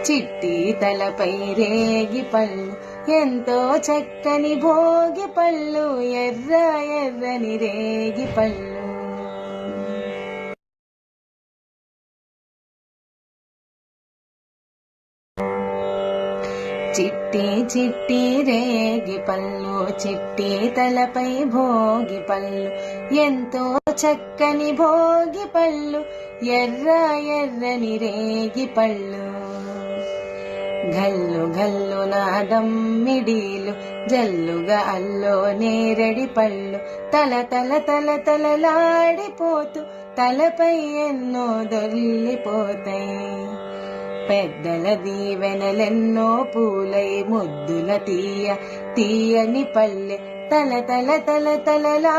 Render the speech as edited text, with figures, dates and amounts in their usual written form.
చిట్టి తలపై రేగి పళ్ళు ఎంతో చక్కని భోగి పళ్ళు ఎర్ర ఎర్రని రేగి పళ్ళు. చిట్టి చిట్టి రేగి పళ్ళు చిట్టి తలపై భోగి పళ్ళు ఎంతో చక్కని భోగి పళ్ళు ఎర్ర ఎర్రని రేగి పళ్ళు. గల్లు గల్లు నాదమ్మిడీలు జల్లుగా అల్లో నేరడి పళ్ళు తల తల తల తలలాడిపోతూ తలపై ఎన్నో దొర్లిపోతాయి. పెద్దల దీవెనలెన్నో పూలై ముద్దుల తీయ తీయని పల్లె తల తల తల తలలా.